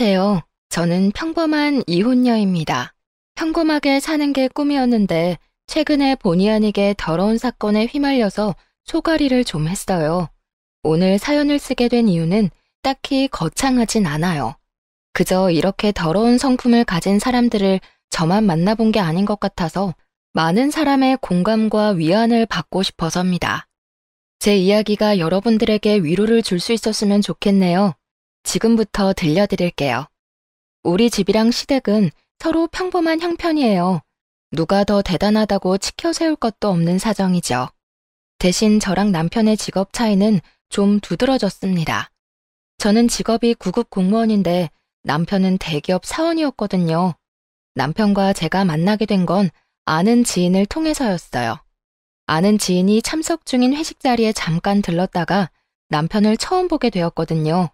안녕하세요. 저는 평범한 이혼녀입니다. 평범하게 사는 게 꿈이었는데 최근에 본의 아니게 더러운 사건에 휘말려서 소가리를 좀 했어요. 오늘 사연을 쓰게 된 이유는 딱히 거창하진 않아요. 그저 이렇게 더러운 성품을 가진 사람들을 저만 만나본 게 아닌 것 같아서 많은 사람의 공감과 위안을 받고 싶어서입니다. 제 이야기가 여러분들에게 위로를 줄 수 있었으면 좋겠네요. 지금부터 들려드릴게요. 우리 집이랑 시댁은 서로 평범한 형편이에요. 누가 더 대단하다고 치켜 세울 것도 없는 사정이죠. 대신 저랑 남편의 직업 차이는 좀 두드러졌습니다. 저는 직업이 구급 공무원인데 남편은 대기업 사원이었거든요. 남편과 제가 만나게 된 건 아는 지인을 통해서였어요. 아는 지인이 참석 중인 회식 자리에 잠깐 들렀다가 남편을 처음 보게 되었거든요.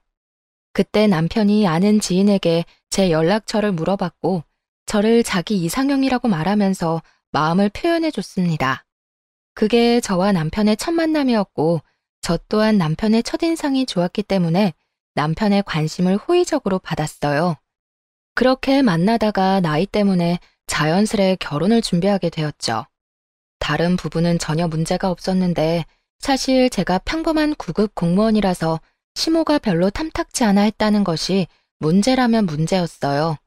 그때 남편이 아는 지인에게 제 연락처를 물어봤고 저를 자기 이상형이라고 말하면서 마음을 표현해 줬습니다. 그게 저와 남편의 첫 만남이었고 저 또한 남편의 첫인상이 좋았기 때문에 남편의 관심을 호의적으로 받았어요. 그렇게 만나다가 나이 때문에 자연스레 결혼을 준비하게 되었죠. 다른 부분은 전혀 문제가 없었는데 사실 제가 평범한 구급 공무원이라서 시모가 별로 탐탁지 않아 했다는 것이 문제라면 문제였어요.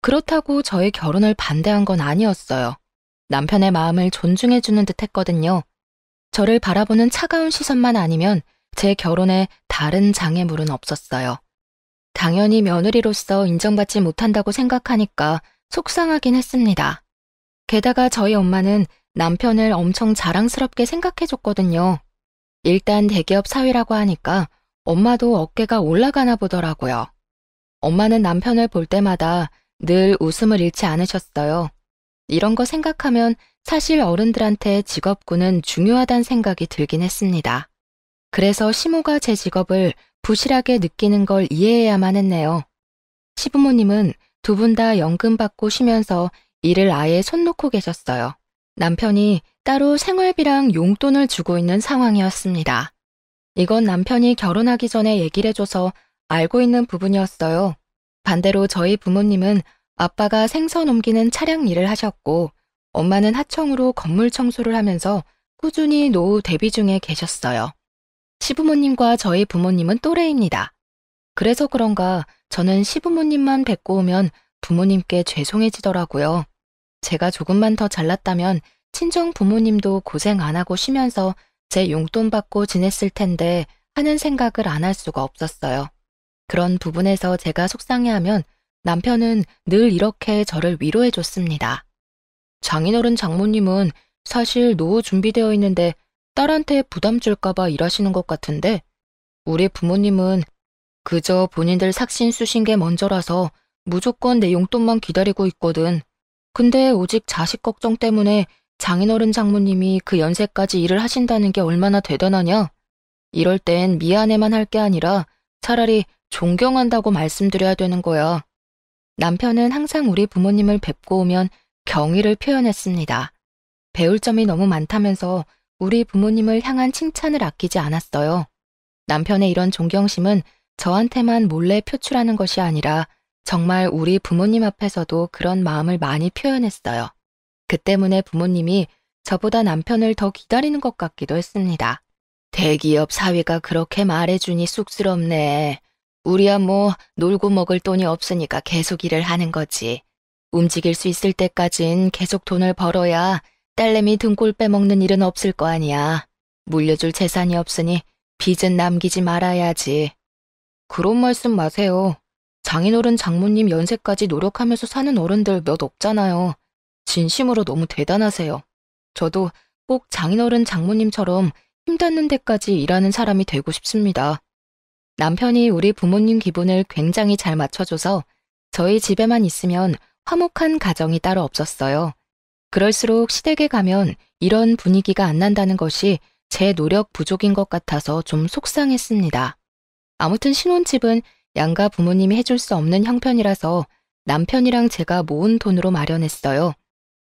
그렇다고 저의 결혼을 반대한 건 아니었어요. 남편의 마음을 존중해주는 듯 했거든요. 저를 바라보는 차가운 시선만 아니면 제 결혼에 다른 장애물은 없었어요. 당연히 며느리로서 인정받지 못한다고 생각하니까 속상하긴 했습니다. 게다가 저희 엄마는 남편을 엄청 자랑스럽게 생각해줬거든요. 일단 대기업 사위라고 하니까 엄마도 어깨가 올라가나 보더라고요. 엄마는 남편을 볼 때마다 늘 웃음을 잃지 않으셨어요. 이런 거 생각하면 사실 어른들한테 직업군은 중요하다는 생각이 들긴 했습니다. 그래서 시모가 제 직업을 부실하게 느끼는 걸 이해해야만 했네요. 시부모님은 두 분 다 연금 받고 쉬면서 일을 아예 손 놓고 계셨어요. 남편이 따로 생활비랑 용돈을 주고 있는 상황이었습니다. 이건 남편이 결혼하기 전에 얘기를 해줘서 알고 있는 부분이었어요. 반대로 저희 부모님은 아빠가 생선 옮기는 차량 일을 하셨고 엄마는 하청으로 건물 청소를 하면서 꾸준히 노후 대비 중에 계셨어요. 시부모님과 저희 부모님은 또래입니다. 그래서 그런가 저는 시부모님만 뵙고 오면 부모님께 죄송해지더라고요. 제가 조금만 더 잘났다면 친정 부모님도 고생 안 하고 쉬면서 제 용돈 받고 지냈을 텐데 하는 생각을 안 할 수가 없었어요. 그런 부분에서 제가 속상해하면 남편은 늘 이렇게 저를 위로해 줬습니다. 장인어른 장모님은 사실 노후 준비되어 있는데 딸한테 부담 줄까봐 일하시는 것 같은데 우리 부모님은 그저 본인들 삭신 쑤신 게 먼저라서 무조건 내 용돈만 기다리고 있거든. 근데 오직 자식 걱정 때문에 장인어른 장모님이 그 연세까지 일을 하신다는 게 얼마나 대단하냐? 이럴 땐 미안해만 할 게 아니라 차라리 존경한다고 말씀드려야 되는 거야. 남편은 항상 우리 부모님을 뵙고 오면 경의를 표현했습니다. 배울 점이 너무 많다면서 우리 부모님을 향한 칭찬을 아끼지 않았어요. 남편의 이런 존경심은 저한테만 몰래 표출하는 것이 아니라 정말 우리 부모님 앞에서도 그런 마음을 많이 표현했어요. 그 때문에 부모님이 저보다 남편을 더 기다리는 것 같기도 했습니다. 대기업 사위가 그렇게 말해주니 쑥스럽네. 우리야 뭐 놀고 먹을 돈이 없으니까 계속 일을 하는 거지. 움직일 수 있을 때까진 계속 돈을 벌어야 딸내미 등골 빼먹는 일은 없을 거 아니야. 물려줄 재산이 없으니 빚은 남기지 말아야지. 그런 말씀 마세요. 장인어른 장모님 연세까지 노력하면서 사는 어른들 몇 없잖아요. 진심으로 너무 대단하세요. 저도 꼭 장인어른 장모님처럼 힘닿는 데까지 일하는 사람이 되고 싶습니다. 남편이 우리 부모님 기분을 굉장히 잘 맞춰줘서 저희 집에만 있으면 화목한 가정이 따로 없었어요. 그럴수록 시댁에 가면 이런 분위기가 안 난다는 것이 제 노력 부족인 것 같아서 좀 속상했습니다. 아무튼 신혼집은 양가 부모님이 해줄 수 없는 형편이라서 남편이랑 제가 모은 돈으로 마련했어요.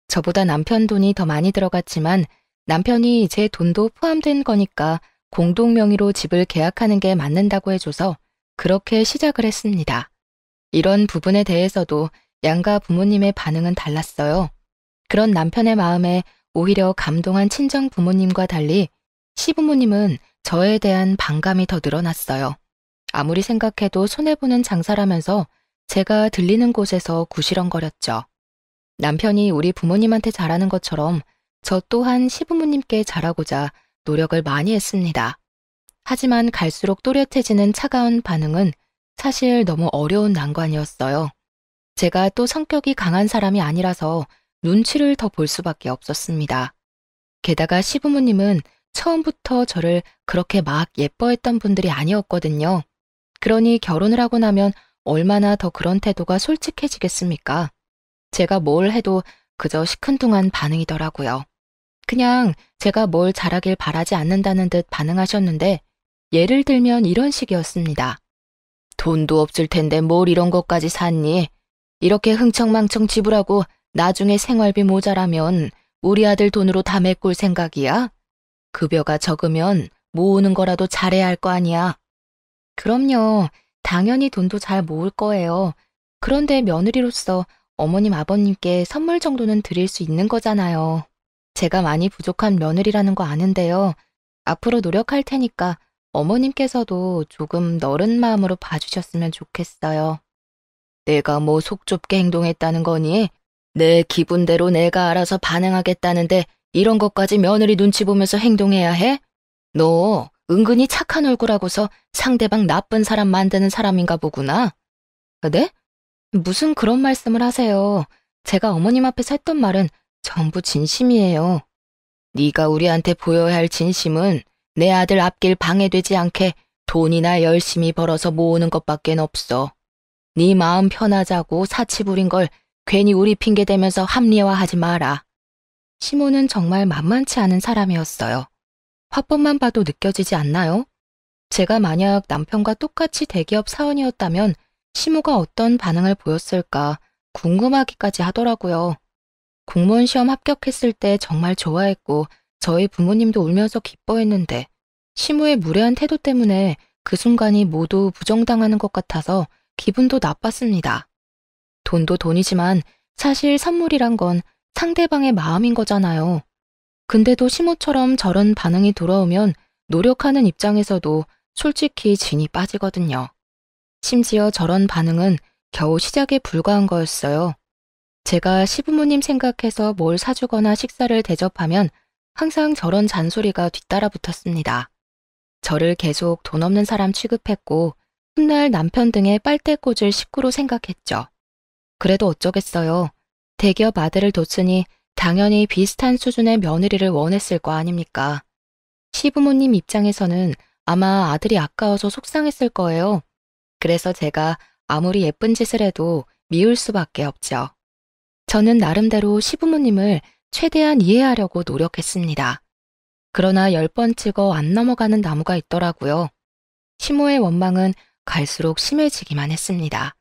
저보다 남편 돈이 더 많이 들어갔지만 남편이 제 돈도 포함된 거니까 공동 명의로 집을 계약하는 게 맞는다고 해줘서 그렇게 시작을 했습니다. 이런 부분에 대해서도 양가 부모님의 반응은 달랐어요. 그런 남편의 마음에 오히려 감동한 친정 부모님과 달리 시부모님은 저에 대한 반감이 더 늘어났어요. 아무리 생각해도 손해보는 장사라면서 제가 들리는 곳에서 구시렁거렸죠. 남편이 우리 부모님한테 잘하는 것처럼 저 또한 시부모님께 잘하고자 노력을 많이 했습니다. 하지만 갈수록 또렷해지는 차가운 반응은 사실 너무 어려운 난관이었어요. 제가 또 성격이 강한 사람이 아니라서 눈치를 더 볼 수밖에 없었습니다. 게다가 시부모님은 처음부터 저를 그렇게 막 예뻐했던 분들이 아니었거든요. 그러니 결혼을 하고 나면 얼마나 더 그런 태도가 솔직해지겠습니까? 제가 뭘 해도 그저 시큰둥한 반응이더라고요. 그냥 제가 뭘 잘하길 바라지 않는다는 듯 반응하셨는데 예를 들면 이런 식이었습니다. 돈도 없을 텐데 뭘 이런 것까지 샀니? 이렇게 흥청망청 지불하고 나중에 생활비 모자라면 우리 아들 돈으로 다 메꿀 생각이야? 급여가 적으면 모으는 거라도 잘해야 할 거 아니야. 그럼요. 당연히 돈도 잘 모을 거예요. 그런데 며느리로서 어머님 아버님께 선물 정도는 드릴 수 있는 거잖아요. 제가 많이 부족한 며느리라는 거 아는데요. 앞으로 노력할 테니까 어머님께서도 조금 너른 마음으로 봐주셨으면 좋겠어요. 내가 뭐 속 좁게 행동했다는 거니? 내 기분대로 내가 알아서 반응하겠다는데 이런 것까지 며느리 눈치 보면서 행동해야 해? 너 은근히 착한 얼굴하고서 상대방 나쁜 사람 만드는 사람인가 보구나. 네? 무슨 그런 말씀을 하세요. 제가 어머님 앞에서 했던 말은 전부 진심이에요. 네가 우리한테 보여야 할 진심은 내 아들 앞길 방해되지 않게 돈이나 열심히 벌어서 모으는 것밖엔 없어. 네 마음 편하자고 사치 부린 걸 괜히 우리 핑계 대면서 합리화하지 마라. 시모는 정말 만만치 않은 사람이었어요. 화법만 봐도 느껴지지 않나요? 제가 만약 남편과 똑같이 대기업 사원이었다면 시모가 어떤 반응을 보였을까 궁금하기까지 하더라고요. 공무원 시험 합격했을 때 정말 좋아했고 저희 부모님도 울면서 기뻐했는데 시모의 무례한 태도 때문에 그 순간이 모두 부정당하는 것 같아서 기분도 나빴습니다. 돈도 돈이지만 사실 선물이란 건 상대방의 마음인 거잖아요. 근데도 시모처럼 저런 반응이 돌아오면 노력하는 입장에서도 솔직히 진이 빠지거든요. 심지어 저런 반응은 겨우 시작에 불과한 거였어요. 제가 시부모님 생각해서 뭘 사주거나 식사를 대접하면 항상 저런 잔소리가 뒤따라 붙었습니다. 저를 계속 돈 없는 사람 취급했고 훗날 남편 등의 빨대 꽂을 식구로 생각했죠. 그래도 어쩌겠어요. 대기업 아들을 뒀으니 당연히 비슷한 수준의 며느리를 원했을 거 아닙니까? 시부모님 입장에서는 아마 아들이 아까워서 속상했을 거예요. 그래서 제가 아무리 예쁜 짓을 해도 미울 수밖에 없죠. 저는 나름대로 시부모님을 최대한 이해하려고 노력했습니다. 그러나 10번 찍어 안 넘어가는 나무가 있더라고요. 시모의 원망은 갈수록 심해지기만 했습니다.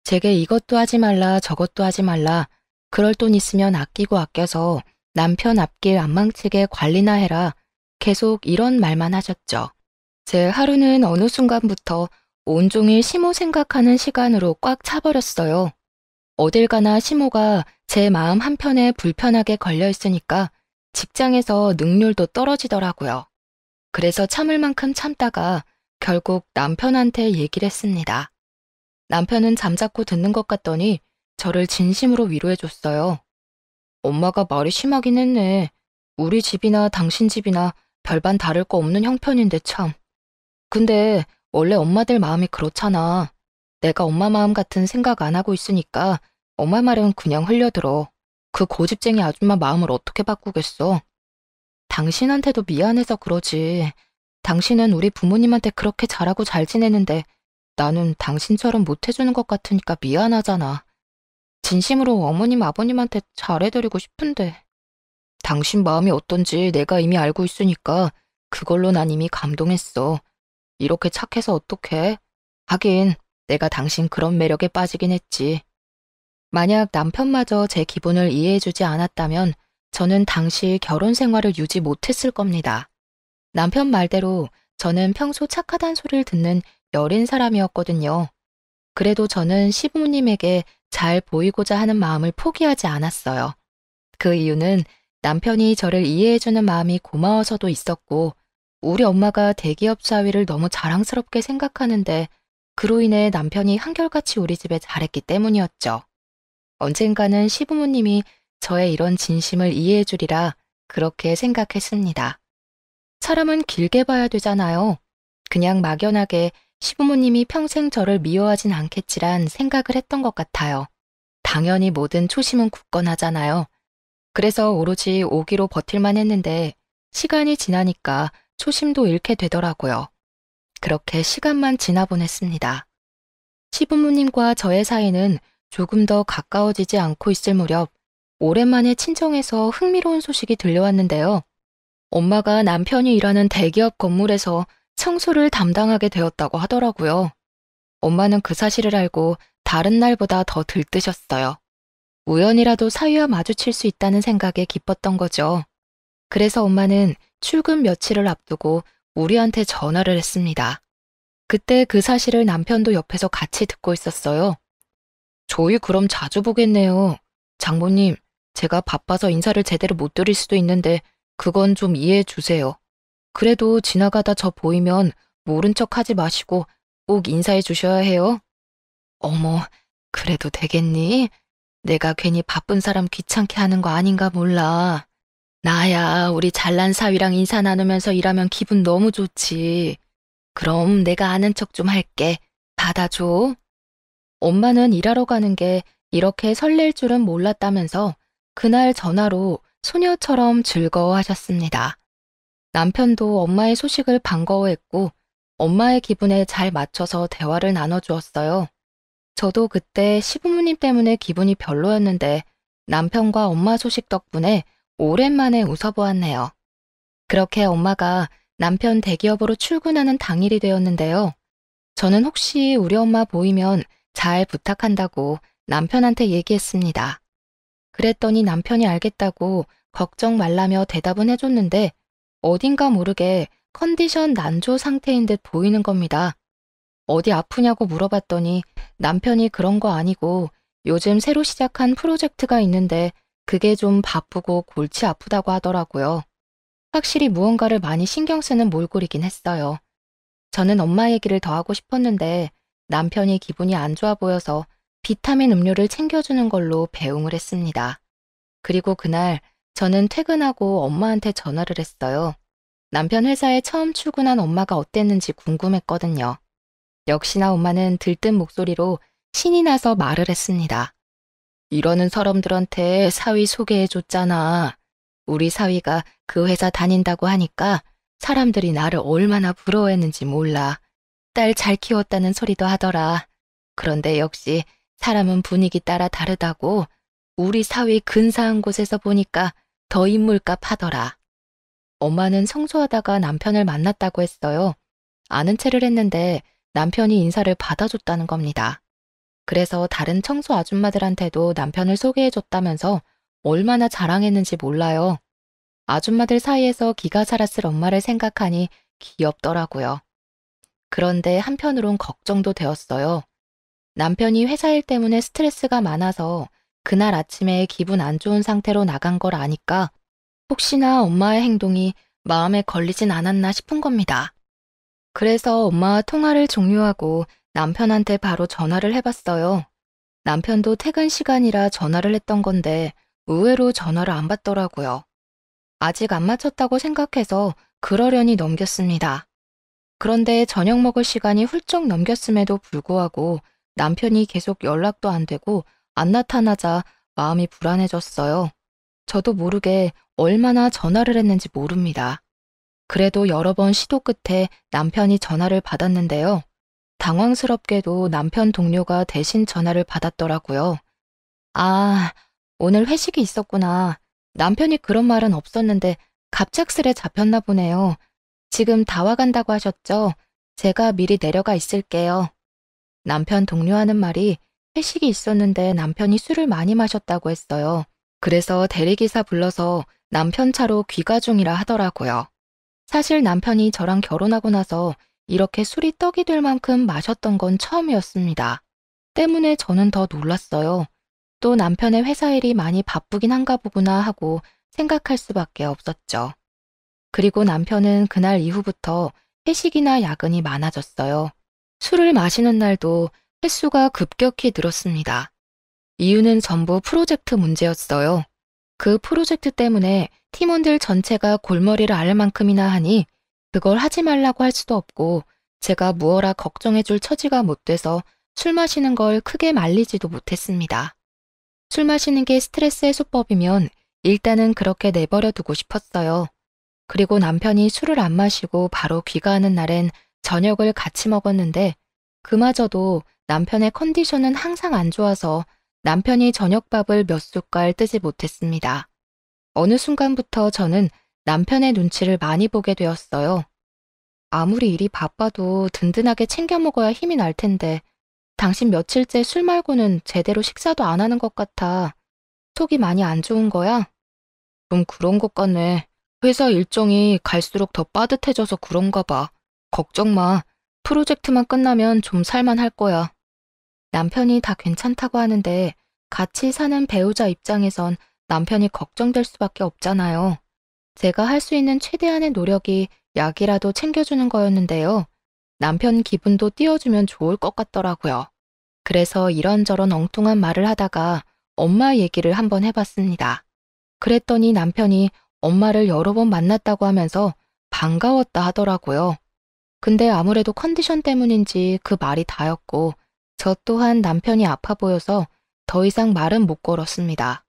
제게 이것도 하지 말라 저것도 하지 말라 그럴 돈 있으면 아끼고 아껴서 남편 앞길 안 망치게 관리나 해라 계속 이런 말만 하셨죠. 제 하루는 어느 순간부터 온종일 시모 생각하는 시간으로 꽉 차버렸어요. 어딜 가나 시모가 제 마음 한편에 불편하게 걸려 있으니까 직장에서 능률도 떨어지더라고요. 그래서 참을 만큼 참다가 결국 남편한테 얘기를 했습니다. 남편은 잠자코 듣는 것 같더니 저를 진심으로 위로해줬어요. 엄마가 말이 심하긴 했네. 우리 집이나 당신 집이나 별반 다를 거 없는 형편인데 참. 근데 원래 엄마들 마음이 그렇잖아. 내가 엄마 마음 같은 생각 안 하고 있으니까 엄마 말은 그냥 흘려들어. 그 고집쟁이 아줌마 마음을 어떻게 바꾸겠어. 당신한테도 미안해서 그러지. 당신은 우리 부모님한테 그렇게 잘하고 잘 지내는데 나는 당신처럼 못해주는 것 같으니까 미안하잖아. 진심으로 어머님 아버님한테 잘해드리고 싶은데. 당신 마음이 어떤지 내가 이미 알고 있으니까 그걸로 난 이미 감동했어. 이렇게 착해서 어떡해? 하긴 내가 당신 그런 매력에 빠지긴 했지. 만약 남편마저 제 기분을 이해해주지 않았다면 저는 당시 결혼 생활을 유지 못했을 겁니다. 남편 말대로 저는 평소 착하단 소리를 듣는 여린 사람이었거든요. 그래도 저는 시부모님에게 잘 보이고자 하는 마음을 포기하지 않았어요. 그 이유는 남편이 저를 이해해주는 마음이 고마워서도 있었고, 우리 엄마가 대기업 사위를 너무 자랑스럽게 생각하는데, 그로 인해 남편이 한결같이 우리 집에 잘했기 때문이었죠. 언젠가는 시부모님이 저의 이런 진심을 이해해주리라 그렇게 생각했습니다. 사람은 길게 봐야 되잖아요. 그냥 막연하게 시부모님이 평생 저를 미워하진 않겠지란 생각을 했던 것 같아요. 당연히 모든 초심은 굳건하잖아요. 그래서 오로지 오기로 버틸만 했는데 시간이 지나니까 초심도 잃게 되더라고요. 그렇게 시간만 지나보냈습니다. 시부모님과 저의 사이는 조금 더 가까워지지 않고 있을 무렵 오랜만에 친정에서 흥미로운 소식이 들려왔는데요. 엄마가 남편이 일하는 대기업 건물에서 청소를 담당하게 되었다고 하더라고요. 엄마는 그 사실을 알고 다른 날보다 더 들뜨셨어요. 우연이라도 사위와 마주칠 수 있다는 생각에 기뻤던 거죠. 그래서 엄마는 출근 며칠을 앞두고 우리한테 전화를 했습니다. 그때 그 사실을 남편도 옆에서 같이 듣고 있었어요. 저희 그럼 자주 보겠네요. 장모님, 제가 바빠서 인사를 제대로 못 드릴 수도 있는데 그건 좀 이해해 주세요. 그래도 지나가다 저 보이면 모른 척 하지 마시고 꼭 인사해 주셔야 해요. 어머, 그래도 되겠니? 내가 괜히 바쁜 사람 귀찮게 하는 거 아닌가 몰라. 나야 우리 잘난 사위랑 인사 나누면서 일하면 기분 너무 좋지. 그럼 내가 아는 척 좀 할게. 받아줘. 엄마는 일하러 가는 게 이렇게 설렐 줄은 몰랐다면서 그날 전화로 소녀처럼 즐거워하셨습니다. 남편도 엄마의 소식을 반가워했고 엄마의 기분에 잘 맞춰서 대화를 나눠주었어요. 저도 그때 시부모님 때문에 기분이 별로였는데 남편과 엄마 소식 덕분에 오랜만에 웃어보았네요. 그렇게 엄마가 남편 대기업으로 출근하는 당일이 되었는데요. 저는 혹시 우리 엄마 보이면 잘 부탁한다고 남편한테 얘기했습니다. 그랬더니 남편이 알겠다고 걱정 말라며 대답은 해줬는데 어딘가 모르게 컨디션 난조 상태인 듯 보이는 겁니다. 어디 아프냐고 물어봤더니 남편이 그런 거 아니고 요즘 새로 시작한 프로젝트가 있는데 그게 좀 바쁘고 골치 아프다고 하더라고요. 확실히 무언가를 많이 신경 쓰는 몰골이긴 했어요. 저는 엄마 얘기를 더 하고 싶었는데 남편이 기분이 안 좋아 보여서 비타민 음료를 챙겨주는 걸로 배웅을 했습니다. 그리고 그날 저는 퇴근하고 엄마한테 전화를 했어요. 남편 회사에 처음 출근한 엄마가 어땠는지 궁금했거든요. 역시나 엄마는 들뜬 목소리로 신이 나서 말을 했습니다. 이러는 사람들한테 사위 소개해줬잖아. 우리 사위가 그 회사 다닌다고 하니까 사람들이 나를 얼마나 부러워했는지 몰라. 딸 잘 키웠다는 소리도 하더라. 그런데 역시 사람은 분위기 따라 다르다고 우리 사위 근사한 곳에서 보니까 더 인물값 하더라. 엄마는 청소하다가 남편을 만났다고 했어요. 아는 체를 했는데 남편이 인사를 받아줬다는 겁니다. 그래서 다른 청소 아줌마들한테도 남편을 소개해줬다면서 얼마나 자랑했는지 몰라요. 아줌마들 사이에서 기가 살았을 엄마를 생각하니 귀엽더라고요. 그런데 한편으론 걱정도 되었어요. 남편이 회사 일 때문에 스트레스가 많아서 그날 아침에 기분 안 좋은 상태로 나간 걸 아니까 혹시나 엄마의 행동이 마음에 걸리진 않았나 싶은 겁니다. 그래서 엄마와 통화를 종료하고 남편한테 바로 전화를 해봤어요. 남편도 퇴근 시간이라 전화를 했던 건데 의외로 전화를 안 받더라고요. 아직 안 마쳤다고 생각해서 그러려니 넘겼습니다. 그런데 저녁 먹을 시간이 훌쩍 넘겼음에도 불구하고 남편이 계속 연락도 안 되고 안 나타나자 마음이 불안해졌어요. 저도 모르게 얼마나 전화를 했는지 모릅니다. 그래도 여러 번 시도 끝에 남편이 전화를 받았는데요. 당황스럽게도 남편 동료가 대신 전화를 받았더라고요. 아, 오늘 회식이 있었구나. 남편이 그런 말은 없었는데 갑작스레 잡혔나 보네요. 지금 다 와간다고 하셨죠? 제가 미리 내려가 있을게요. 남편 동료하는 말이 회식이 있었는데 남편이 술을 많이 마셨다고 했어요. 그래서 대리기사 불러서 남편 차로 귀가 중이라 하더라고요. 사실 남편이 저랑 결혼하고 나서 이렇게 술이 떡이 될 만큼 마셨던 건 처음이었습니다. 때문에 저는 더 놀랐어요. 또 남편의 회사 일이 많이 바쁘긴 한가 보구나 하고 생각할 수밖에 없었죠. 그리고 남편은 그날 이후부터 회식이나 야근이 많아졌어요. 술을 마시는 날도 횟수가 급격히 늘었습니다. 이유는 전부 프로젝트 문제였어요. 그 프로젝트 때문에 팀원들 전체가 골머리를 앓을 만큼이나 하니 그걸 하지 말라고 할 수도 없고 제가 무어라 걱정해줄 처지가 못 돼서 술 마시는 걸 크게 말리지도 못했습니다. 술 마시는 게 스트레스 해소법이면 일단은 그렇게 내버려 두고 싶었어요. 그리고 남편이 술을 안 마시고 바로 귀가하는 날엔 저녁을 같이 먹었는데 그마저도 남편의 컨디션은 항상 안 좋아서 남편이 저녁밥을 몇 숟갈 뜨지 못했습니다. 어느 순간부터 저는 남편의 눈치를 많이 보게 되었어요. 아무리 일이 바빠도 든든하게 챙겨 먹어야 힘이 날 텐데 당신 며칠째 술 말고는 제대로 식사도 안 하는 것 같아. 속이 많이 안 좋은 거야? 좀 그런 것 같네. 회사 일정이 갈수록 더 빠듯해져서 그런가 봐. 걱정 마. 프로젝트만 끝나면 좀 살만할 거야. 남편이 다 괜찮다고 하는데 같이 사는 배우자 입장에선 남편이 걱정될 수밖에 없잖아요. 제가 할 수 있는 최대한의 노력이 약이라도 챙겨주는 거였는데요. 남편 기분도 띄워주면 좋을 것 같더라고요. 그래서 이런저런 엉뚱한 말을 하다가 엄마 얘기를 한번 해봤습니다. 그랬더니 남편이 엄마를 여러 번 만났다고 하면서 반가웠다 하더라고요. 근데 아무래도 컨디션 때문인지 그 말이 다였고 저 또한 남편이 아파 보여서 더 이상 말은 못 걸었습니다.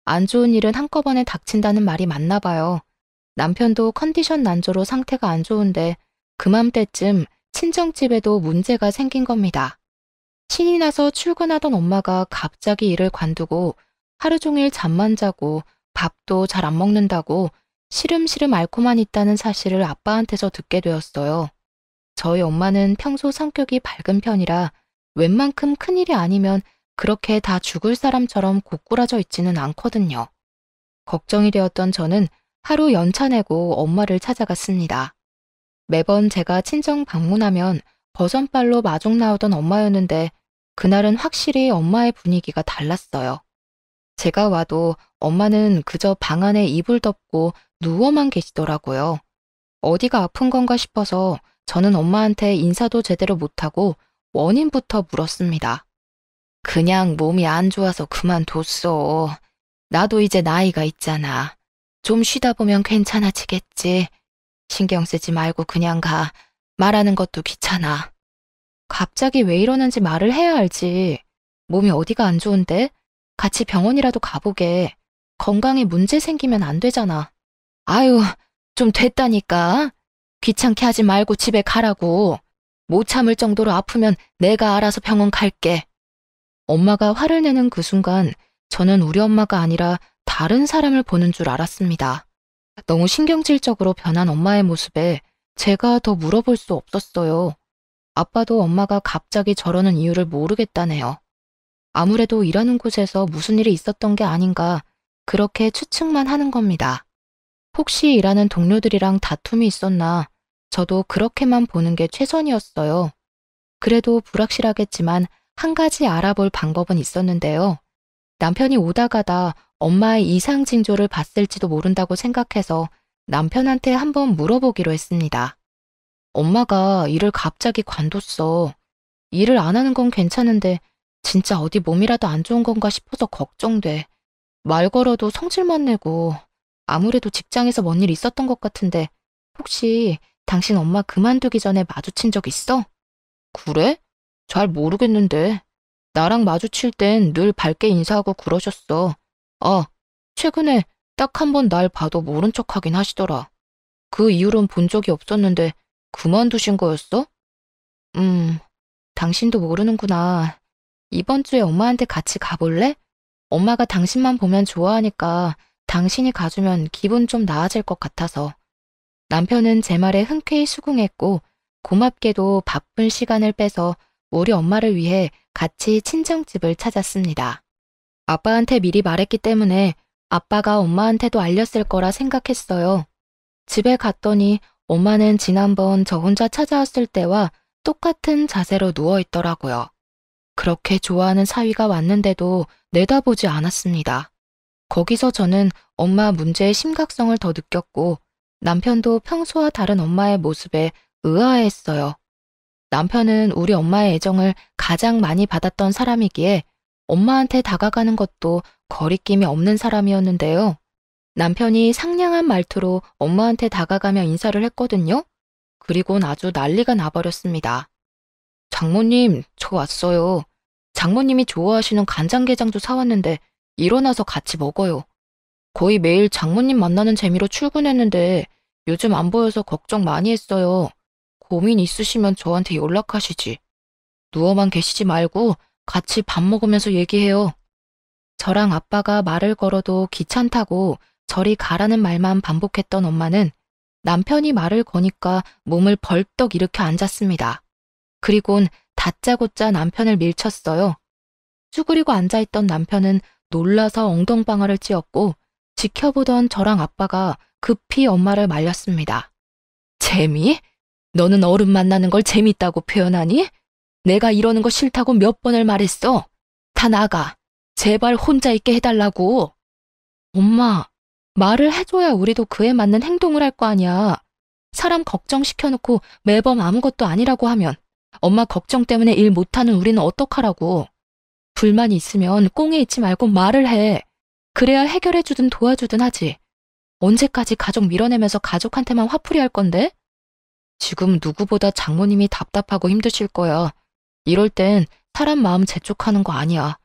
안 좋은 일은 한꺼번에 닥친다는 말이 맞나 봐요. 남편도 컨디션 난조로 상태가 안 좋은데 그맘때쯤 친정집에도 문제가 생긴 겁니다. 신이 나서 출근하던 엄마가 갑자기 일을 관두고 하루 종일 잠만 자고 밥도 잘 안 먹는다고 시름시름 앓고만 있다는 사실을 아빠한테서 듣게 되었어요. 저희 엄마는 평소 성격이 밝은 편이라 웬만큼 큰일이 아니면 그렇게 다 죽을 사람처럼 고꾸라져 있지는 않거든요. 걱정이 되었던 저는 하루 연차 내고 엄마를 찾아갔습니다. 매번 제가 친정 방문하면 버선발로 마중 나오던 엄마였는데 그날은 확실히 엄마의 분위기가 달랐어요. 제가 와도 엄마는 그저 방 안에 이불 덮고 누워만 계시더라고요. 어디가 아픈 건가 싶어서 저는 엄마한테 인사도 제대로 못하고 원인부터 물었습니다. 그냥 몸이 안 좋아서 그만뒀어. 나도 이제 나이가 있잖아. 좀 쉬다 보면 괜찮아지겠지. 신경 쓰지 말고 그냥 가. 말하는 것도 귀찮아. 갑자기 왜 이러는지 말을 해야 알지. 몸이 어디가 안 좋은데? 같이 병원이라도 가보게. 건강에 문제 생기면 안 되잖아. 아유, 좀 됐다니까. 귀찮게 하지 말고 집에 가라고. 못 참을 정도로 아프면 내가 알아서 병원 갈게. 엄마가 화를 내는 그 순간 저는 우리 엄마가 아니라 다른 사람을 보는 줄 알았습니다. 너무 신경질적으로 변한 엄마의 모습에 제가 더 물어볼 수 없었어요. 아빠도 엄마가 갑자기 저러는 이유를 모르겠다네요. 아무래도 일하는 곳에서 무슨 일이 있었던 게 아닌가 그렇게 추측만 하는 겁니다. 혹시 일하는 동료들이랑 다툼이 있었나 저도 그렇게만 보는 게 최선이었어요. 그래도 불확실하겠지만 한 가지 알아볼 방법은 있었는데요. 남편이 오다 가다 엄마의 이상 징조를 봤을지도 모른다고 생각해서 남편한테 한번 물어보기로 했습니다. 엄마가 일을 갑자기 관뒀어. 일을 안 하는 건 괜찮은데 진짜 어디 몸이라도 안 좋은 건가 싶어서 걱정돼. 말 걸어도 성질만 내고 아무래도 직장에서 뭔 일 있었던 것 같은데 혹시 당신 엄마 그만두기 전에 마주친 적 있어? 그래? 잘 모르겠는데. 나랑 마주칠 땐 늘 밝게 인사하고 그러셨어. 아, 최근에 딱 한 번 날 봐도 모른 척 하긴 하시더라. 그 이후론 본 적이 없었는데 그만두신 거였어? 당신도 모르는구나. 이번 주에 엄마한테 같이 가볼래? 엄마가 당신만 보면 좋아하니까 당신이 가주면 기분 좀 나아질 것 같아서. 남편은 제 말에 흔쾌히 수긍했고 고맙게도 바쁜 시간을 빼서 우리 엄마를 위해 같이 친정집을 찾았습니다. 아빠한테 미리 말했기 때문에 아빠가 엄마한테도 알렸을 거라 생각했어요. 집에 갔더니 엄마는 지난번 저 혼자 찾아왔을 때와 똑같은 자세로 누워 있더라고요. 그렇게 좋아하는 사위가 왔는데도 내다보지 않았습니다. 거기서 저는 엄마 문제의 심각성을 더 느꼈고 남편도 평소와 다른 엄마의 모습에 의아해했어요. 남편은 우리 엄마의 애정을 가장 많이 받았던 사람이기에 엄마한테 다가가는 것도 거리낌이 없는 사람이었는데요. 남편이 상냥한 말투로 엄마한테 다가가며 인사를 했거든요. 그리곤 아주 난리가 나버렸습니다. 장모님, 저 왔어요. 장모님이 좋아하시는 간장게장도 사왔는데 일어나서 같이 먹어요. 거의 매일 장모님 만나는 재미로 출근했는데 요즘 안 보여서 걱정 많이 했어요. 고민 있으시면 저한테 연락하시지. 누워만 계시지 말고 같이 밥 먹으면서 얘기해요. 저랑 아빠가 말을 걸어도 귀찮다고 저리 가라는 말만 반복했던 엄마는 남편이 말을 거니까 몸을 벌떡 일으켜 앉았습니다. 그리곤 다짜고짜 남편을 밀쳤어요. 쭈그리고 앉아있던 남편은 놀라서 엉덩방아를 찧었고 지켜보던 저랑 아빠가 급히 엄마를 말렸습니다. 재미? 너는 어른 만나는 걸 재밌다고 표현하니? 내가 이러는 거 싫다고 몇 번을 말했어. 다 나가. 제발 혼자 있게 해달라고. 엄마, 말을 해줘야 우리도 그에 맞는 행동을 할 거 아니야. 사람 걱정시켜놓고 매번 아무것도 아니라고 하면 엄마 걱정 때문에 일 못하는 우리는 어떡하라고. 불만이 있으면 꽁에 있지 말고 말을 해. 그래야 해결해주든 도와주든 하지. 언제까지 가족 밀어내면서 가족한테만 화풀이 할 건데? 지금 누구보다 장모님이 답답하고 힘드실 거야. 이럴 땐 사람 마음 재촉하는 거 아니야.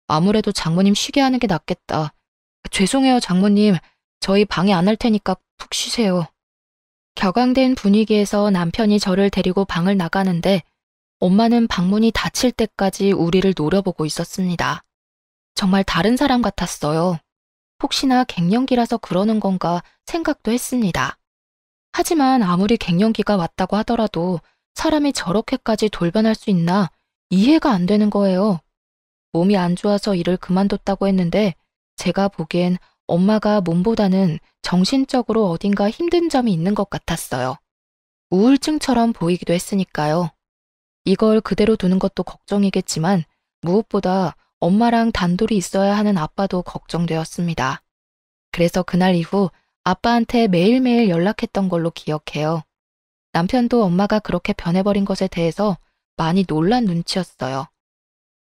아무래도 장모님 쉬게 하는 게 낫겠다. 죄송해요, 장모님. 저희 방해 안 할 테니까 푹 쉬세요. 격앙된 분위기에서 남편이 저를 데리고 방을 나가는데 엄마는 방문이 닫힐 때까지 우리를 노려보고 있었습니다. 정말 다른 사람 같았어요. 혹시나 갱년기라서 그러는 건가 생각도 했습니다. 하지만 아무리 갱년기가 왔다고 하더라도 사람이 저렇게까지 돌변할 수 있나 이해가 안 되는 거예요. 몸이 안 좋아서 일을 그만뒀다고 했는데 제가 보기엔 엄마가 몸보다는 정신적으로 어딘가 힘든 점이 있는 것 같았어요. 우울증처럼 보이기도 했으니까요. 이걸 그대로 두는 것도 걱정이겠지만 무엇보다 엄마랑 단둘이 있어야 하는 아빠도 걱정되었습니다. 그래서 그날 이후 아빠한테 매일매일 연락했던 걸로 기억해요. 남편도 엄마가 그렇게 변해버린 것에 대해서 많이 놀란 눈치였어요.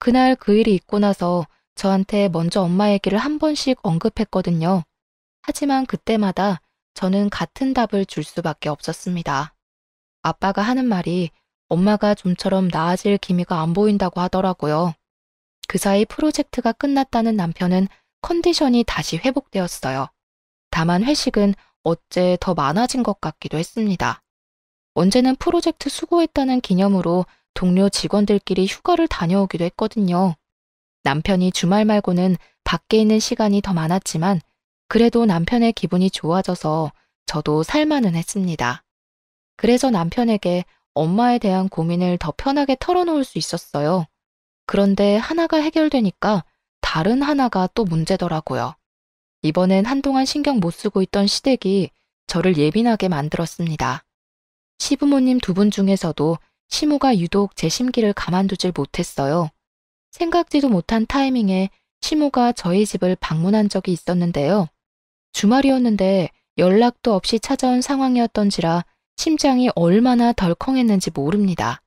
그날 그 일이 있고 나서 저한테 먼저 엄마 얘기를 한 번씩 언급했거든요. 하지만 그때마다 저는 같은 답을 줄 수밖에 없었습니다. 아빠가 하는 말이 엄마가 좀처럼 나아질 기미가 안 보인다고 하더라고요. 그 사이 프로젝트가 끝났다는 남편은 컨디션이 다시 회복되었어요. 다만 회식은 어째 더 많아진 것 같기도 했습니다. 언제는 프로젝트 수고했다는 기념으로 동료 직원들끼리 휴가를 다녀오기도 했거든요. 남편이 주말 말고는 밖에 있는 시간이 더 많았지만 그래도 남편의 기분이 좋아져서 저도 살만은 했습니다. 그래서 남편에게 엄마에 대한 고민을 더 편하게 털어놓을 수 있었어요. 그런데 하나가 해결되니까 다른 하나가 또 문제더라고요. 이번엔 한동안 신경 못 쓰고 있던 시댁이 저를 예민하게 만들었습니다. 시부모님 두 분 중에서도 시모가 유독 제 심기를 가만두질 못했어요. 생각지도 못한 타이밍에 시모가 저희 집을 방문한 적이 있었는데요. 주말이었는데 연락도 없이 찾아온 상황이었던지라 심장이 얼마나 덜컹했는지 모릅니다.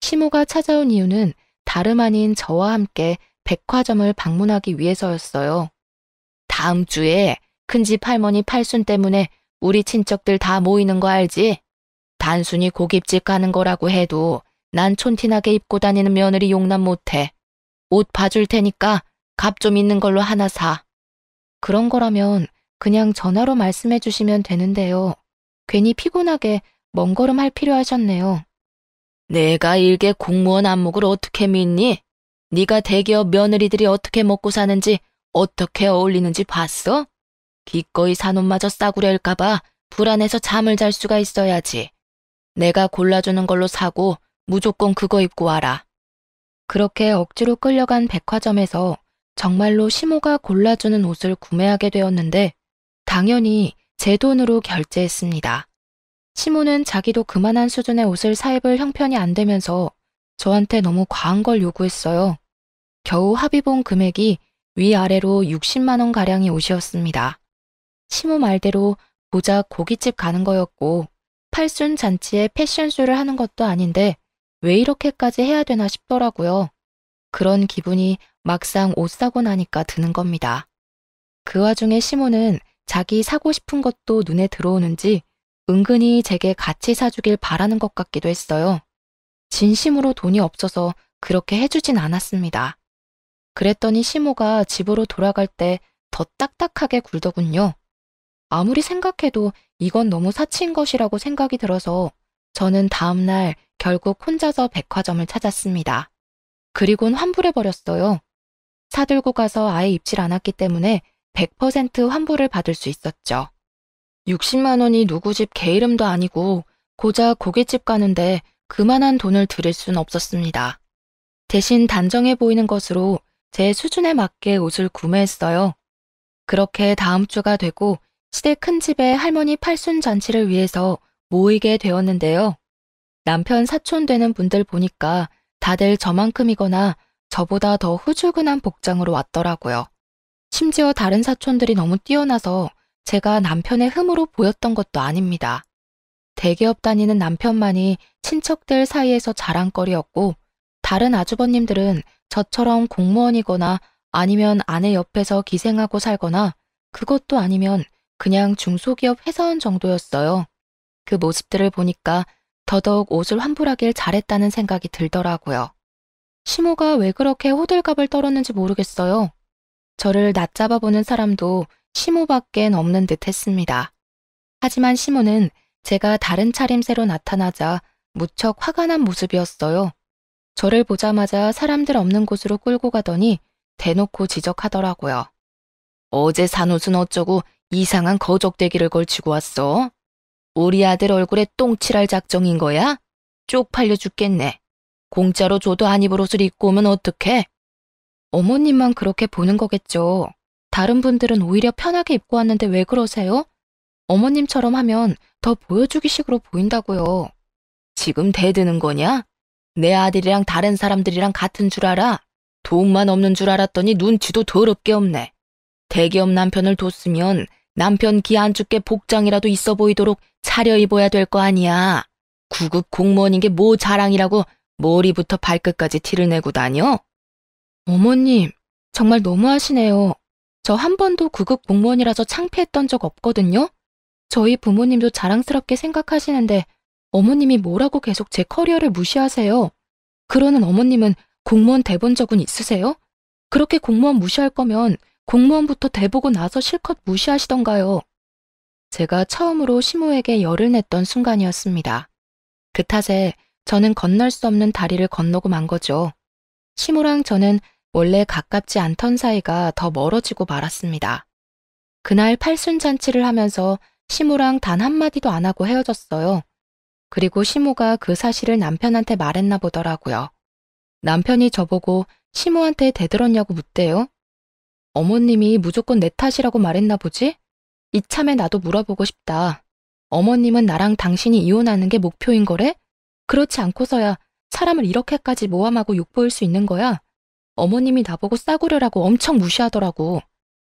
시모가 찾아온 이유는 다름 아닌 저와 함께 백화점을 방문하기 위해서였어요. 다음 주에 큰집 할머니 팔순 때문에 우리 친척들 다 모이는 거 알지? 단순히 고깃집 가는 거라고 해도 난 촌티나게 입고 다니는 며느리 용납 못해. 옷 봐줄 테니까 값 좀 있는 걸로 하나 사. 그런 거라면 그냥 전화로 말씀해 주시면 되는데요. 괜히 피곤하게 먼 걸음 할 필요 하셨네요. 내가 일개 공무원 안목을 어떻게 믿니? 네가 대기업 며느리들이 어떻게 먹고 사는지 어떻게 어울리는지 봤어? 기꺼이 산 옷마저 싸구려일까 봐 불안해서 잠을 잘 수가 있어야지. 내가 골라주는 걸로 사고 무조건 그거 입고 와라. 그렇게 억지로 끌려간 백화점에서 정말로 시모가 골라주는 옷을 구매하게 되었는데 당연히 제 돈으로 결제했습니다. 시모는 자기도 그만한 수준의 옷을 사 입을 형편이 안 되면서 저한테 너무 과한 걸 요구했어요. 겨우 합의본 금액이 위아래로 60만 원 가량의 옷이었습니다. 시모 말대로 고작 고깃집 가는 거였고 팔순 잔치에 패션쇼를 하는 것도 아닌데 왜 이렇게까지 해야 되나 싶더라고요. 그런 기분이 막상 옷 사고 나니까 드는 겁니다. 그 와중에 시모는 자기 사고 싶은 것도 눈에 들어오는지 은근히 제게 같이 사주길 바라는 것 같기도 했어요. 진심으로 돈이 없어서 그렇게 해주진 않았습니다. 그랬더니 시모가 집으로 돌아갈 때 더 딱딱하게 굴더군요. 아무리 생각해도 이건 너무 사치인 것이라고 생각이 들어서 저는 다음날 결국 혼자서 백화점을 찾았습니다. 그리곤 환불해버렸어요. 사들고 가서 아예 입질 않았기 때문에 100% 환불을 받을 수 있었죠. 60만 원이 누구 집 개 이름도 아니고 고작 고깃집 가는데 그만한 돈을 들일 순 없었습니다. 대신 단정해 보이는 것으로 제 수준에 맞게 옷을 구매했어요. 그렇게 다음 주가 되고 시댁 큰 집에 할머니 팔순 잔치를 위해서 모이게 되었는데요. 남편 사촌 되는 분들 보니까 다들 저만큼이거나 저보다 더 후줄근한 복장으로 왔더라고요. 심지어 다른 사촌들이 너무 뛰어나서 제가 남편의 흠으로 보였던 것도 아닙니다. 대기업 다니는 남편만이 친척들 사이에서 자랑거리였고 다른 아주버님들은 저처럼 공무원이거나 아니면 아내 옆에서 기생하고 살거나 그것도 아니면 그냥 중소기업 회사원 정도였어요. 그 모습들을 보니까 더더욱 옷을 환불하길 잘했다는 생각이 들더라고요. 시모가 왜 그렇게 호들갑을 떨었는지 모르겠어요. 저를 낮잡아 보는 사람도 시모밖엔 없는 듯 했습니다. 하지만 시모는 제가 다른 차림새로 나타나자 무척 화가 난 모습이었어요. 저를 보자마자 사람들 없는 곳으로 끌고 가더니 대놓고 지적하더라고요. 어제 산 옷은 어쩌고 이상한 거적대기를 걸치고 왔어? 우리 아들 얼굴에 똥칠할 작정인 거야? 쪽팔려 죽겠네. 공짜로 줘도 안 입을 옷을 입고 오면 어떡해? 어머님만 그렇게 보는 거겠죠. 다른 분들은 오히려 편하게 입고 왔는데 왜 그러세요? 어머님처럼 하면 더 보여주기식으로 보인다고요. 지금 대드는 거냐? 내 아들이랑 다른 사람들이랑 같은 줄 알아? 돈만 없는 줄 알았더니 눈치도 더럽게 없네. 대기업 남편을 뒀으면 남편 기 안 죽게 복장이라도 있어 보이도록 차려입어야 될 거 아니야. 구급 공무원인 게 뭐 자랑이라고 머리부터 발끝까지 티를 내고 다녀? 어머님, 정말 너무하시네요. 저 한 번도 구급 공무원이라서 창피했던 적 없거든요. 저희 부모님도 자랑스럽게 생각하시는데 어머님이 뭐라고 계속 제 커리어를 무시하세요. 그러는 어머님은 공무원 돼본 적은 있으세요? 그렇게 공무원 무시할 거면 공무원부터 돼보고 나서 실컷 무시하시던가요. 제가 처음으로 시모에게 열을 냈던 순간이었습니다. 그 탓에 저는 건널 수 없는 다리를 건너고 만 거죠. 시모랑 저는 원래 가깝지 않던 사이가 더 멀어지고 말았습니다. 그날 팔순잔치를 하면서 시모랑 단 한마디도 안 하고 헤어졌어요. 그리고 시모가 그 사실을 남편한테 말했나 보더라고요. 남편이 저보고 시모한테 대들었냐고 묻대요. 어머님이 무조건 내 탓이라고 말했나 보지? 이참에 나도 물어보고 싶다. 어머님은 나랑 당신이 이혼하는 게 목표인 거래? 그렇지 않고서야 사람을 이렇게까지 모함하고 욕보일 수 있는 거야? 어머님이 나보고 싸구려라고 엄청 무시하더라고.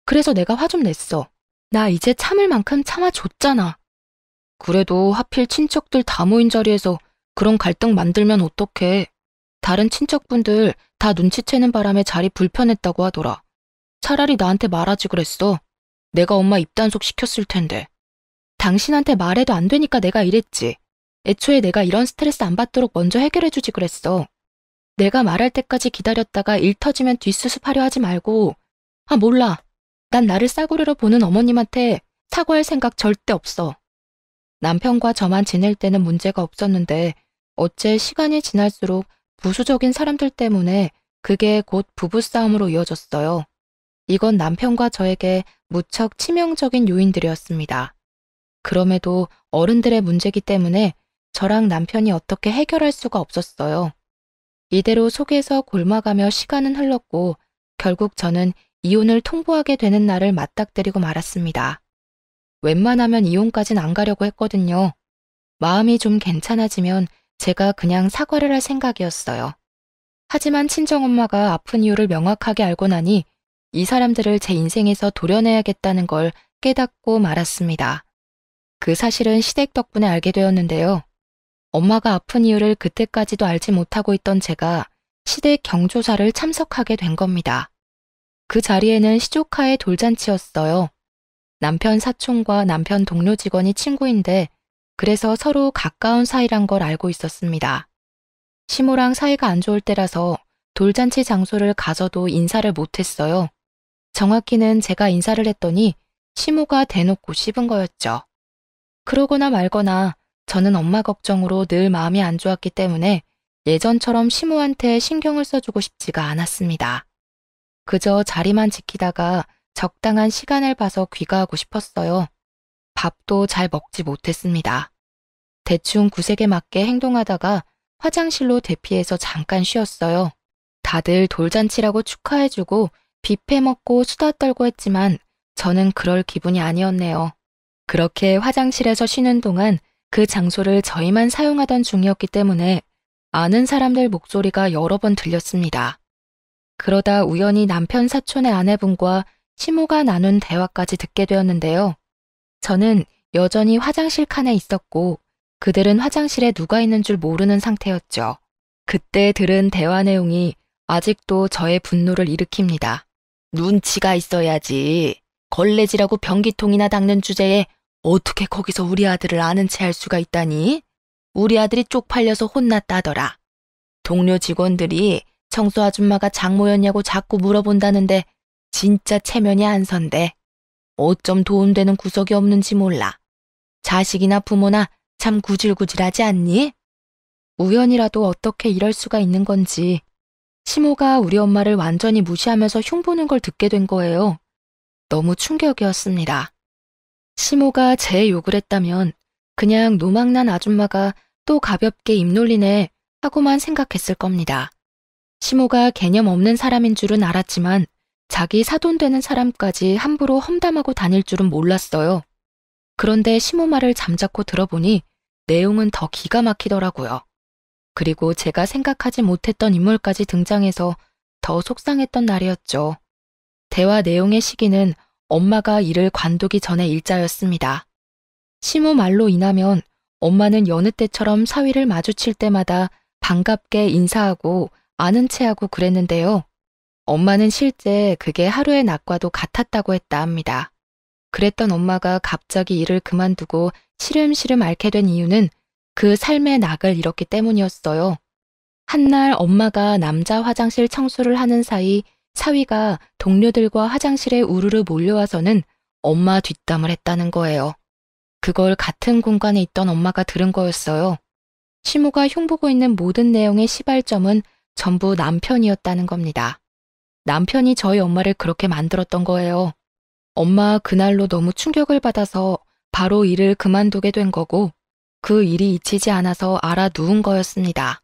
그래서 내가 화 좀 냈어. 나 이제 참을 만큼 참아줬잖아. 그래도 하필 친척들 다 모인 자리에서 그런 갈등 만들면 어떡해. 다른 친척분들 다 눈치채는 바람에 자리 불편했다고 하더라. 차라리 나한테 말하지 그랬어. 내가 엄마 입단속 시켰을 텐데. 당신한테 말해도 안 되니까 내가 이랬지. 애초에 내가 이런 스트레스 안 받도록 먼저 해결해주지 그랬어. 내가 말할 때까지 기다렸다가 일 터지면 뒷수습하려 하지 말고. 아, 몰라. 난 나를 싸구려로 보는 어머님한테 사과할 생각 절대 없어. 남편과 저만 지낼 때는 문제가 없었는데 어째 시간이 지날수록 부수적인 사람들 때문에 그게 곧 부부싸움으로 이어졌어요. 이건 남편과 저에게 무척 치명적인 요인들이었습니다. 그럼에도 어른들의 문제이기 때문에 저랑 남편이 어떻게 해결할 수가 없었어요. 이대로 속에서 골마가며 시간은 흘렀고 결국 저는 이혼을 통보하게 되는 날을 맞닥뜨리고 말았습니다. 웬만하면 이혼까진 안 가려고 했거든요. 마음이 좀 괜찮아지면 제가 그냥 사과를 할 생각이었어요. 하지만 친정엄마가 아픈 이유를 명확하게 알고 나니 이 사람들을 제 인생에서 도려내야겠다는 걸 깨닫고 말았습니다. 그 사실은 시댁 덕분에 알게 되었는데요. 엄마가 아픈 이유를 그때까지도 알지 못하고 있던 제가 시댁 경조사를 참석하게 된 겁니다. 그 자리에는 시조카의 돌잔치였어요. 남편 사촌과 남편 동료 직원이 친구인데 그래서 서로 가까운 사이란 걸 알고 있었습니다. 시모랑 사이가 안 좋을 때라서 돌잔치 장소를 가서도 인사를 못했어요. 정확히는 제가 인사를 했더니 시모가 대놓고 씹은 거였죠. 그러거나 말거나 저는 엄마 걱정으로 늘 마음이 안 좋았기 때문에 예전처럼 시모한테 신경을 써주고 싶지가 않았습니다. 그저 자리만 지키다가 적당한 시간을 봐서 귀가하고 싶었어요. 밥도 잘 먹지 못했습니다. 대충 구색에 맞게 행동하다가 화장실로 대피해서 잠깐 쉬었어요. 다들 돌잔치라고 축하해주고 뷔페 먹고 수다 떨고 했지만 저는 그럴 기분이 아니었네요. 그렇게 화장실에서 쉬는 동안 그 장소를 저희만 사용하던 중이었기 때문에 아는 사람들 목소리가 여러 번 들렸습니다. 그러다 우연히 남편 사촌의 아내분과 시모가 나눈 대화까지 듣게 되었는데요. 저는 여전히 화장실 칸에 있었고 그들은 화장실에 누가 있는 줄 모르는 상태였죠. 그때 들은 대화 내용이 아직도 저의 분노를 일으킵니다. 눈치가 있어야지. 걸레질하고 변기통이나 닦는 주제에 어떻게 거기서 우리 아들을 아는 체 할 수가 있다니? 우리 아들이 쪽팔려서 혼났다더라. 동료 직원들이 청소 아줌마가 장모였냐고 자꾸 물어본다는데 진짜 체면이 안 선대. 어쩜 도움되는 구석이 없는지 몰라. 자식이나 부모나 참 구질구질하지 않니? 우연이라도 어떻게 이럴 수가 있는 건지 시모가 우리 엄마를 완전히 무시하면서 흉보는 걸 듣게 된 거예요. 너무 충격이었습니다. 시모가 제 욕을 했다면 그냥 노망난 아줌마가 또 가볍게 입 놀리네 하고만 생각했을 겁니다. 시모가 개념 없는 사람인 줄은 알았지만 자기 사돈되는 사람까지 함부로 험담하고 다닐 줄은 몰랐어요. 그런데 시모 말을 잠자코 들어보니 내용은 더 기가 막히더라고요. 그리고 제가 생각하지 못했던 인물까지 등장해서 더 속상했던 날이었죠. 대화 내용의 시기는 엄마가 일을 관두기 전의 일자였습니다. 시모 말로 인하면 엄마는 여느 때처럼 사위를 마주칠 때마다 반갑게 인사하고 아는 체하고 그랬는데요. 엄마는 실제 그게 하루의 낙과도 같았다고 했다 합니다. 그랬던 엄마가 갑자기 일을 그만두고 시름시름 앓게 된 이유는 그 삶의 낙을 잃었기 때문이었어요. 한날 엄마가 남자 화장실 청소를 하는 사이 사위가 동료들과 화장실에 우르르 몰려와서는 엄마 뒷담을 했다는 거예요. 그걸 같은 공간에 있던 엄마가 들은 거였어요. 시모가 흉보고 있는 모든 내용의 시발점은 전부 남편이었다는 겁니다. 남편이 저희 엄마를 그렇게 만들었던 거예요. 엄마 그날로 너무 충격을 받아서 바로 일을 그만두게 된 거고 그 일이 잊히지 않아서 알아 누운 거였습니다.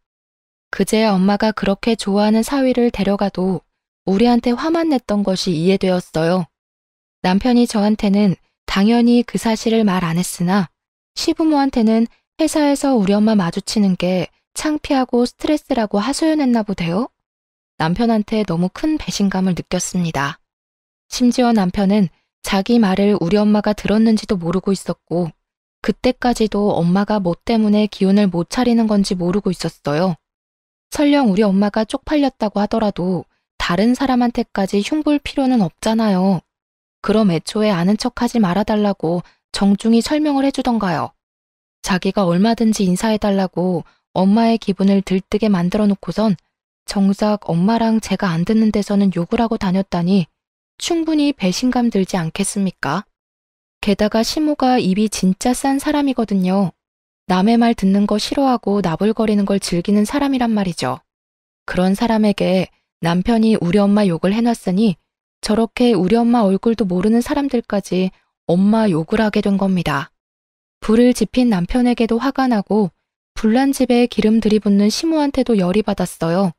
그제야 엄마가 그렇게 좋아하는 사위를 데려가도 우리한테 화만 냈던 것이 이해되었어요. 남편이 저한테는 당연히 그 사실을 말 안 했으나 시부모한테는 회사에서 우리 엄마 마주치는 게 창피하고 스트레스라고 하소연했나 보대요. 남편한테 너무 큰 배신감을 느꼈습니다. 심지어 남편은 자기 말을 우리 엄마가 들었는지도 모르고 있었고 그때까지도 엄마가 뭐 때문에 기운을 못 차리는 건지 모르고 있었어요. 설령 우리 엄마가 쪽팔렸다고 하더라도 다른 사람한테까지 흉볼 필요는 없잖아요. 그럼 애초에 아는 척하지 말아달라고 정중히 설명을 해주던가요. 자기가 얼마든지 인사해달라고 엄마의 기분을 들뜨게 만들어 놓고선 정작 엄마랑 제가 안 듣는 데서는 욕을 하고 다녔다니 충분히 배신감 들지 않겠습니까? 게다가 시모가 입이 진짜 싼 사람이거든요. 남의 말 듣는 거 싫어하고 나불거리는 걸 즐기는 사람이란 말이죠. 그런 사람에게 남편이 우리 엄마 욕을 해놨으니 저렇게 우리 엄마 얼굴도 모르는 사람들까지 엄마 욕을 하게 된 겁니다. 불을 지핀 남편에게도 화가 나고 불난 집에 기름 들이붓는 시모한테도 열이 받았어요.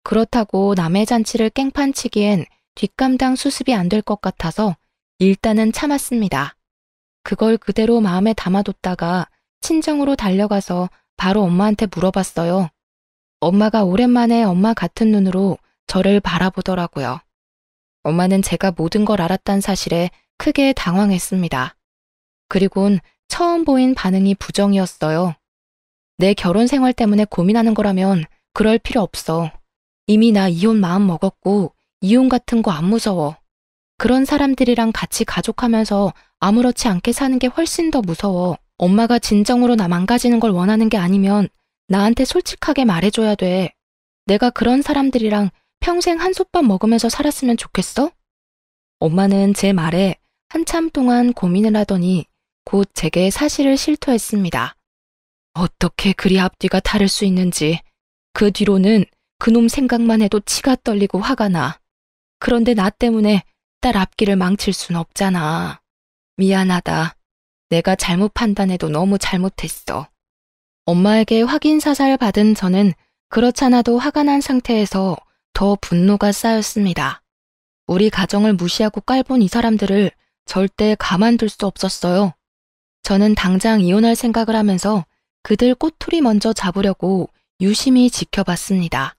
그렇다고 남의 잔치를 깽판치기엔 뒷감당 수습이 안 될 것 같아서 일단은 참았습니다. 그걸 그대로 마음에 담아뒀다가 친정으로 달려가서 바로 엄마한테 물어봤어요. 엄마가 오랜만에 엄마 같은 눈으로 저를 바라보더라고요. 엄마는 제가 모든 걸 알았다는 사실에 크게 당황했습니다. 그리곤 처음 보인 반응이 부정이었어요. 내 결혼 생활 때문에 고민하는 거라면 그럴 필요 없어. 이미 나 이혼 마음 먹었고 이혼 같은 거 안 무서워. 그런 사람들이랑 같이 가족하면서 아무렇지 않게 사는 게 훨씬 더 무서워. 엄마가 진정으로 나 망가지는 걸 원하는 게 아니면 나한테 솔직하게 말해줘야 돼. 내가 그런 사람들이랑 평생 한솥밥 먹으면서 살았으면 좋겠어? 엄마는 제 말에 한참 동안 고민을 하더니 곧 제게 사실을 실토했습니다. 어떻게 그리 앞뒤가 다를 수 있는지. 그 뒤로는 그놈 생각만 해도 치가 떨리고 화가 나. 그런데 나 때문에 딸 앞길을 망칠 순 없잖아. 미안하다. 내가 잘못 판단해도 너무 잘못했어. 엄마에게 확인사살 받은 저는 그렇잖아도 화가 난 상태에서 더 분노가 쌓였습니다. 우리 가정을 무시하고 깔본 이 사람들을 절대 가만둘 수 없었어요. 저는 당장 이혼할 생각을 하면서 그들 꼬투리 먼저 잡으려고 유심히 지켜봤습니다.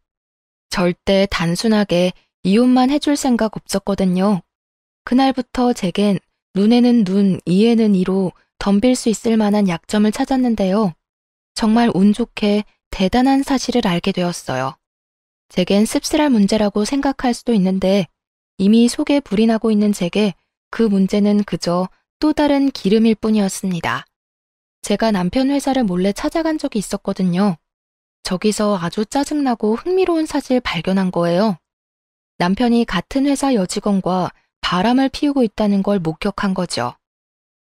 절대 단순하게 이혼만 해줄 생각 없었거든요. 그날부터 제겐 눈에는 눈, 이에는 이로 덤빌 수 있을 만한 약점을 찾았는데요. 정말 운 좋게 대단한 사실을 알게 되었어요. 제겐 씁쓸할 문제라고 생각할 수도 있는데 이미 속에 불이 나고 있는 제게 그 문제는 그저 또 다른 기름일 뿐이었습니다. 제가 남편 회사를 몰래 찾아간 적이 있었거든요. 저기서 아주 짜증나고 흥미로운 사실 발견한 거예요. 남편이 같은 회사 여직원과 바람을 피우고 있다는 걸 목격한 거죠.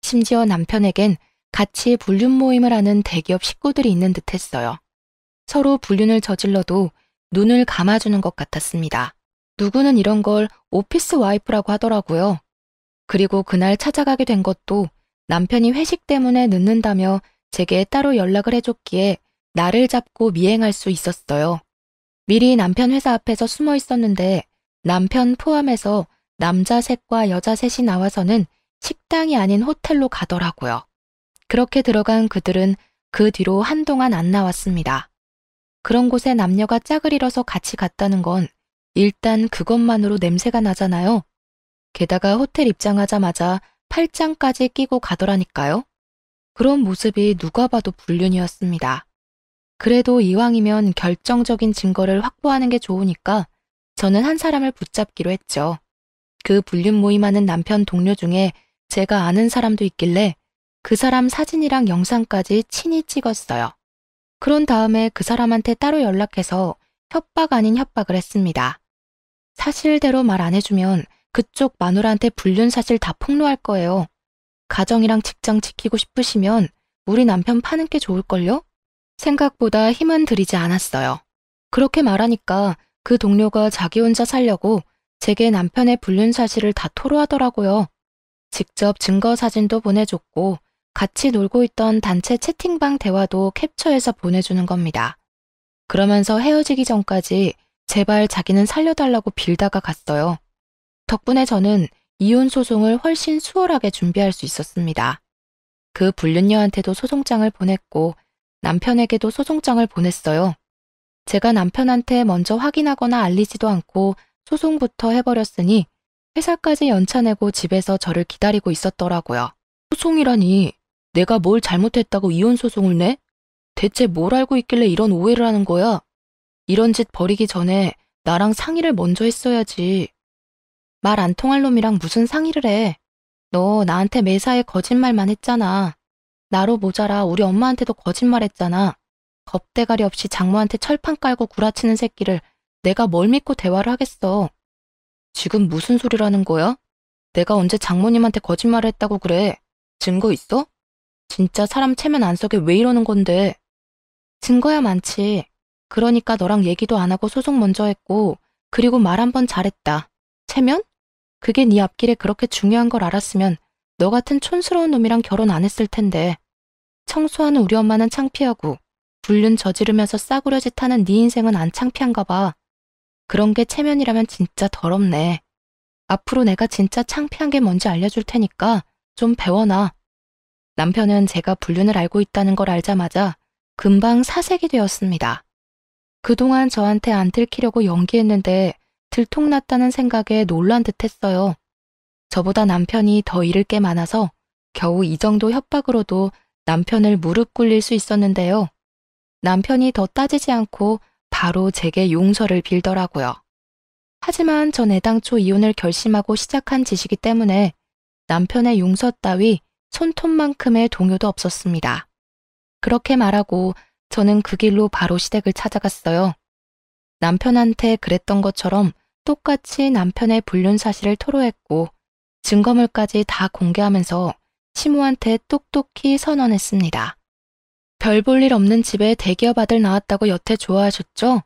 심지어 남편에겐 같이 불륜 모임을 하는 대기업 식구들이 있는 듯 했어요. 서로 불륜을 저질러도 눈을 감아주는 것 같았습니다. 누구는 이런 걸 오피스 와이프라고 하더라고요. 그리고 그날 찾아가게 된 것도 남편이 회식 때문에 늦는다며 제게 따로 연락을 해줬기에 나를 잡고 미행할 수 있었어요. 미리 남편 회사 앞에서 숨어 있었는데 남편 포함해서 남자 셋과 여자 셋이 나와서는 식당이 아닌 호텔로 가더라고요. 그렇게 들어간 그들은 그 뒤로 한동안 안 나왔습니다. 그런 곳에 남녀가 짝을 이뤄서 같이 갔다는 건 일단 그것만으로 냄새가 나잖아요. 게다가 호텔 입장하자마자 팔짱까지 끼고 가더라니까요. 그런 모습이 누가 봐도 불륜이었습니다. 그래도 이왕이면 결정적인 증거를 확보하는 게 좋으니까 저는 한 사람을 붙잡기로 했죠. 그 불륜 모임하는 남편 동료 중에 제가 아는 사람도 있길래 그 사람 사진이랑 영상까지 친히 찍었어요. 그런 다음에 그 사람한테 따로 연락해서 협박 아닌 협박을 했습니다. 사실대로 말 안 해주면 그쪽 마누라한테 불륜 사실 다 폭로할 거예요. 가정이랑 직장 지키고 싶으시면 우리 남편 파는 게 좋을걸요? 생각보다 힘은 들이지 않았어요. 그렇게 말하니까 그 동료가 자기 혼자 살려고 제게 남편의 불륜 사실을 다 토로하더라고요. 직접 증거 사진도 보내줬고 같이 놀고 있던 단체 채팅방 대화도 캡처해서 보내주는 겁니다. 그러면서 헤어지기 전까지 제발 자기는 살려달라고 빌다가 갔어요. 덕분에 저는 이혼 소송을 훨씬 수월하게 준비할 수 있었습니다. 그 불륜녀한테도 소송장을 보냈고 남편에게도 소송장을 보냈어요. 제가 남편한테 먼저 확인하거나 알리지도 않고 소송부터 해버렸으니 회사까지 연차내고 집에서 저를 기다리고 있었더라고요. 소송이라니 내가 뭘 잘못했다고 이혼 소송을 내? 대체 뭘 알고 있길래 이런 오해를 하는 거야? 이런 짓 벌이기 전에 나랑 상의를 먼저 했어야지. 말 안 통할 놈이랑 무슨 상의를 해. 너 나한테 매사에 거짓말만 했잖아. 나로 모자라 우리 엄마한테도 거짓말했잖아. 겁대가리 없이 장모한테 철판 깔고 구라치는 새끼를 내가 뭘 믿고 대화를 하겠어. 지금 무슨 소리라는 거야? 내가 언제 장모님한테 거짓말을 했다고 그래? 증거 있어? 진짜 사람 체면 안 서게 왜 이러는 건데? 증거야 많지. 그러니까 너랑 얘기도 안 하고 소송 먼저 했고 그리고 말 한 번 잘했다. 체면? 그게 네 앞길에 그렇게 중요한 걸 알았으면 너 같은 촌스러운 놈이랑 결혼 안 했을 텐데. 청소하는 우리 엄마는 창피하고 불륜 저지르면서 싸구려 짓 하는 네 인생은 안 창피한가 봐. 그런 게 체면이라면 진짜 더럽네. 앞으로 내가 진짜 창피한 게 뭔지 알려줄 테니까 좀 배워놔. 남편은 제가 불륜을 알고 있다는 걸 알자마자 금방 사색이 되었습니다. 그동안 저한테 안 들키려고 연기했는데 들통났다는 생각에 놀란 듯 했어요. 저보다 남편이 더 잃을 게 많아서 겨우 이 정도 협박으로도 남편을 무릎 꿇릴 수 있었는데요. 남편이 더 따지지 않고 바로 제게 용서를 빌더라고요. 하지만 전 애당초 이혼을 결심하고 시작한 짓이기 때문에 남편의 용서 따위 손톱만큼의 동요도 없었습니다. 그렇게 말하고 저는 그 길로 바로 시댁을 찾아갔어요. 남편한테 그랬던 것처럼 똑같이 남편의 불륜 사실을 토로했고 증거물까지 다 공개하면서 시모한테 똑똑히 선언했습니다. 별 볼 일 없는 집에 대기업 아들 낳았다고 여태 좋아하셨죠?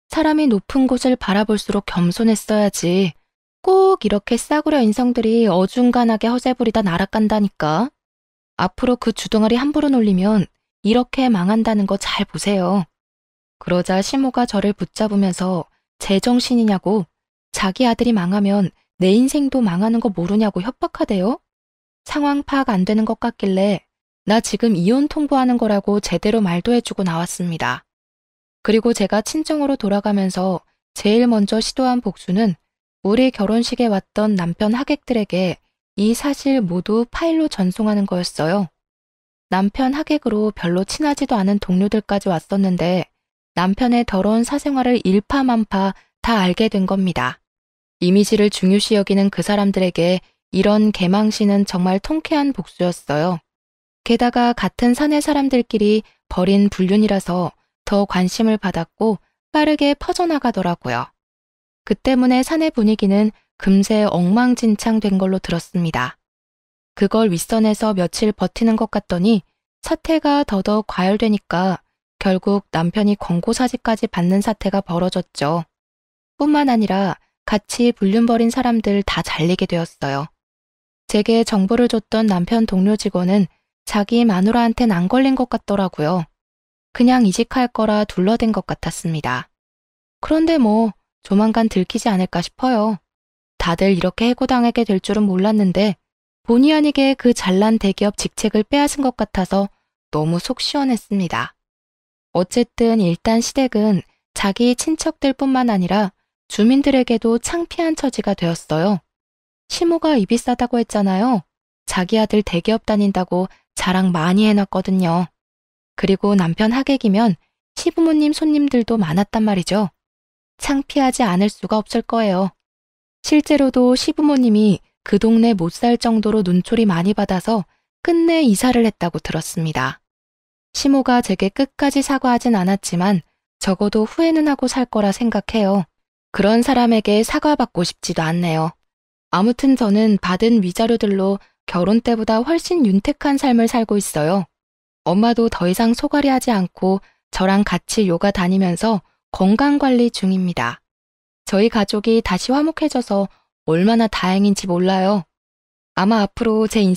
사람이 높은 곳을 바라볼수록 겸손했어야지. 꼭 이렇게 싸구려 인성들이 어중간하게 허세부리다 날아간다니까. 앞으로 그 주둥아리 함부로 놀리면 이렇게 망한다는 거 잘 보세요. 그러자 시모가 저를 붙잡으면서 제정신이냐고, 자기 아들이 망하면 내 인생도 망하는 거 모르냐고 협박하대요. 상황 파악 안 되는 것 같길래 나 지금 이혼 통보하는 거라고 제대로 말도 해주고 나왔습니다. 그리고 제가 친정으로 돌아가면서 제일 먼저 시도한 복수는 우리 결혼식에 왔던 남편 하객들에게 이 사실 모두 파일로 전송하는 거였어요. 남편 하객으로 별로 친하지도 않은 동료들까지 왔었는데 남편의 더러운 사생활을 일파만파 다 알게 된 겁니다. 이미지를 중요시 여기는 그 사람들에게 이런 개망신은 정말 통쾌한 복수였어요. 게다가 같은 사내 사람들끼리 벌인 불륜이라서 더 관심을 받았고 빠르게 퍼져나가더라고요. 그 때문에 사내 분위기는 금세 엉망진창 된 걸로 들었습니다. 그걸 윗선에서 며칠 버티는 것 같더니 사태가 더더욱 과열되니까 결국 남편이 권고사직까지 받는 사태가 벌어졌죠. 뿐만 아니라 같이 불륜 벌인 사람들 다 잘리게 되었어요. 제게 정보를 줬던 남편 동료 직원은 자기 마누라한텐 안 걸린 것 같더라고요. 그냥 이직할 거라 둘러댄 것 같았습니다. 그런데 뭐 조만간 들키지 않을까 싶어요. 다들 이렇게 해고당하게 될 줄은 몰랐는데 본의 아니게 그 잘난 대기업 직책을 빼앗은 것 같아서 너무 속 시원했습니다. 어쨌든 일단 시댁은 자기 친척들 뿐만 아니라 주민들에게도 창피한 처지가 되었어요. 시모가 입이 싸다고 했잖아요. 자기 아들 대기업 다닌다고 자랑 많이 해놨거든요. 그리고 남편 하객이면 시부모님 손님들도 많았단 말이죠. 창피하지 않을 수가 없을 거예요. 실제로도 시부모님이 그 동네 못 살 정도로 눈초리 많이 받아서 끝내 이사를 했다고 들었습니다. 시모가 제게 끝까지 사과하진 않았지만 적어도 후회는 하고 살 거라 생각해요. 그런 사람에게 사과받고 싶지도 않네요. 아무튼 저는 받은 위자료들로 결혼 때보다 훨씬 윤택한 삶을 살고 있어요. 엄마도 더 이상 소갈이 하지 않고 저랑 같이 요가 다니면서 건강관리 중입니다. 저희 가족이 다시 화목해져서 얼마나 다행인지 몰라요. 아마 앞으로 제 인생